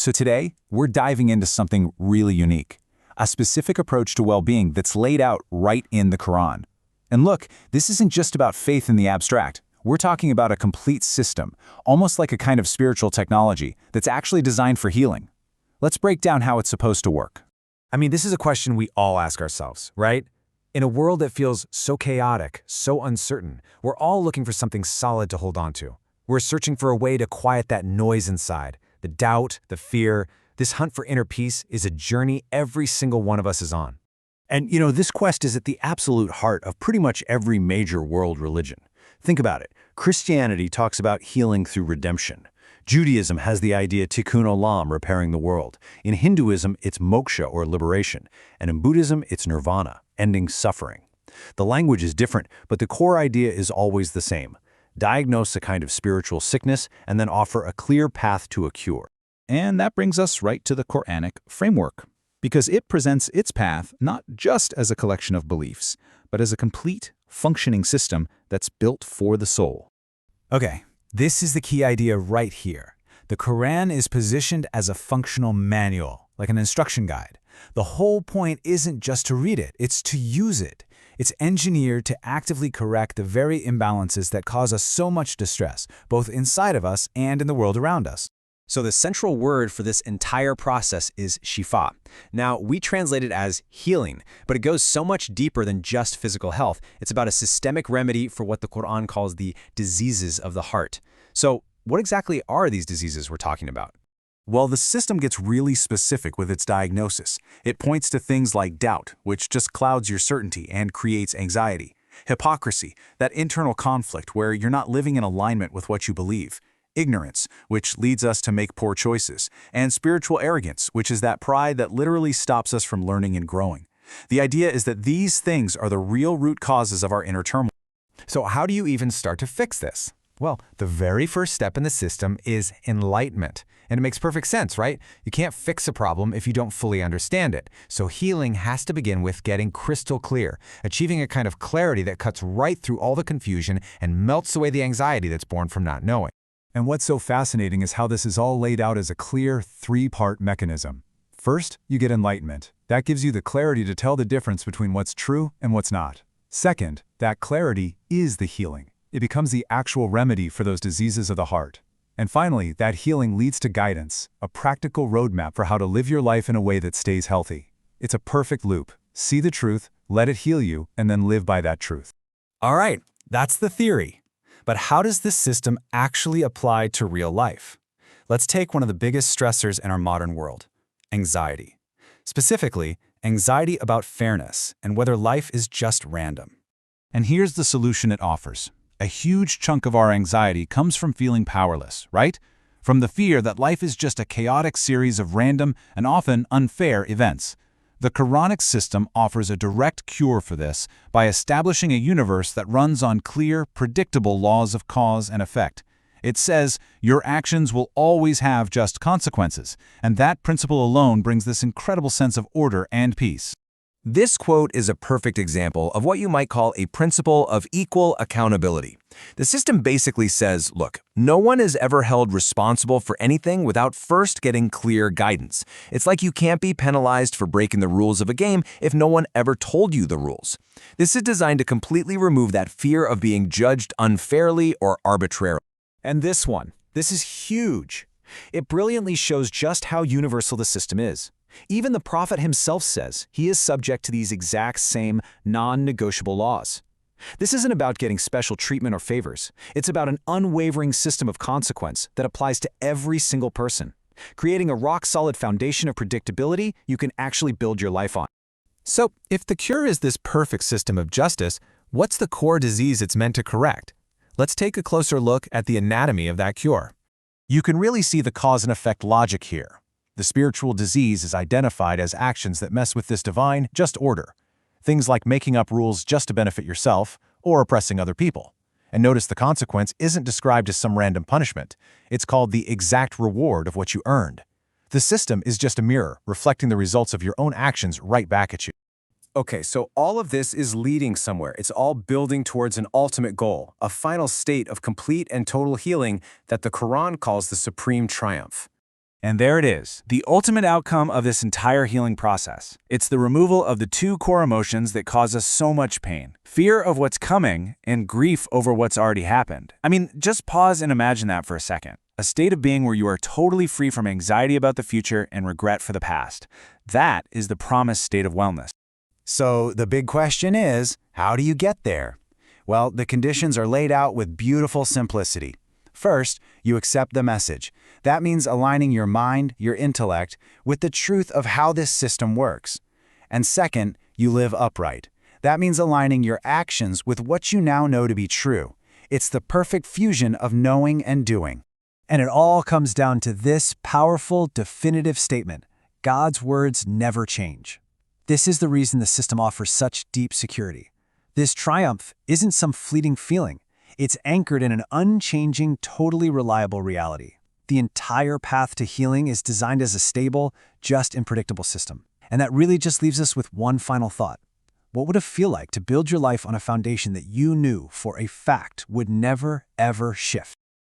So today, we're diving into something really unique, a specific approach to well-being that's laid out right in the Quran. And look, this isn't just about faith in the abstract. We're talking about a complete system, almost like a kind of spiritual technology that's actually designed for healing. Let's break down how it's supposed to work. I mean, this is a question we all ask ourselves, right? In a world that feels so chaotic, so uncertain, we're all looking for something solid to hold on to. We're searching for a way to quiet that noise inside, the doubt, the fear. This hunt for inner peace is a journey every single one of us is on. And this quest is at the absolute heart of pretty much every major world religion. Think about it. Christianity talks about healing through redemption. Judaism has the idea tikkun olam, repairing the world. In Hinduism, it's moksha, or liberation. And in Buddhism, it's nirvana, ending suffering. The language is different, but the core idea is always the same. Diagnose a kind of spiritual sickness and then offer a clear path to a cure. And that brings us right to the Quranic framework, because it presents its path not just as a collection of beliefs, but as a complete, functioning system that's built for the soul. Okay, this is the key idea right here. The Quran is positioned as a functional manual, like an instruction guide. The whole point isn't just to read it, it's to use it. It's engineered to actively correct the very imbalances that cause us so much distress, both inside of us and in the world around us. So the central word for this entire process is Shifa. Now, we translate it as healing, but it goes so much deeper than just physical health. It's about a systemic remedy for what the Quran calls the diseases of the heart. So what exactly are these diseases we're talking about? Well, the system gets really specific with its diagnosis. It points to things like doubt, which just clouds your certainty and creates anxiety; hypocrisy, that internal conflict where you're not living in alignment with what you believe; ignorance, which leads us to make poor choices; and spiritual arrogance, which is that pride that literally stops us from learning and growing. The idea is that these things are the real root causes of our inner turmoil. So how do you even start to fix this? Well, the very first step in the system is enlightenment. And it makes perfect sense, right? You can't fix a problem if you don't fully understand it. So healing has to begin with getting crystal clear, achieving a kind of clarity that cuts right through all the confusion and melts away the anxiety that's born from not knowing. And what's so fascinating is how this is all laid out as a clear three-part mechanism. First, you get enlightenment. That gives you the clarity to tell the difference between what's true and what's not. Second, that clarity is the healing. It becomes the actual remedy for those diseases of the heart. And finally, that healing leads to guidance, a practical roadmap for how to live your life in a way that stays healthy. It's a perfect loop. See the truth, let it heal you, and then live by that truth. All right, that's the theory. But how does this system actually apply to real life? Let's take one of the biggest stressors in our modern world, anxiety. Specifically, anxiety about fairness and whether life is just random. And here's the solution it offers. A huge chunk of our anxiety comes from feeling powerless, right? From the fear that life is just a chaotic series of random and often unfair events. The Quranic system offers a direct cure for this by establishing a universe that runs on clear, predictable laws of cause and effect. It says your actions will always have just consequences, and that principle alone brings this incredible sense of order and peace. This quote is a perfect example of what you might call a principle of equal accountability. The system basically says, look, no one is ever held responsible for anything without first getting clear guidance. It's like you can't be penalized for breaking the rules of a game if no one ever told you the rules. This is designed to completely remove that fear of being judged unfairly or arbitrarily. And this is huge. It brilliantly shows just how universal the system is. Even the Prophet himself says he is subject to these exact same non-negotiable laws. This isn't about getting special treatment or favors. It's about an unwavering system of consequence that applies to every single person, creating a rock-solid foundation of predictability you can actually build your life on. So, if the cure is this perfect system of justice, what's the core disease it's meant to correct? Let's take a closer look at the anatomy of that cure. You can really see the cause and effect logic here. The spiritual disease is identified as actions that mess with this divine, just order. Things like making up rules just to benefit yourself or oppressing other people. And notice the consequence isn't described as some random punishment. It's called the exact reward of what you earned. The system is just a mirror, reflecting the results of your own actions right back at you. Okay, so all of this is leading somewhere. It's all building towards an ultimate goal, a final state of complete and total healing that the Quran calls the supreme triumph. And there it is, the ultimate outcome of this entire healing process. It's the removal of the two core emotions that cause us so much pain. Fear of what's coming and grief over what's already happened. I mean, just pause and imagine that for a second. A state of being where you are totally free from anxiety about the future and regret for the past. That is the promised state of wellness. So the big question is, how do you get there? Well, the conditions are laid out with beautiful simplicity. First, you accept the message. That means aligning your mind, your intellect, with the truth of how this system works. And second, you live upright. That means aligning your actions with what you now know to be true. It's the perfect fusion of knowing and doing. And it all comes down to this powerful, definitive statement: God's words never change. This is the reason the system offers such deep security. This triumph isn't some fleeting feeling. It's anchored in an unchanging, totally reliable reality. The entire path to healing is designed as a stable, just and predictable system. And that really just leaves us with one final thought. What would it feel like to build your life on a foundation that you knew for a fact would never, ever shift?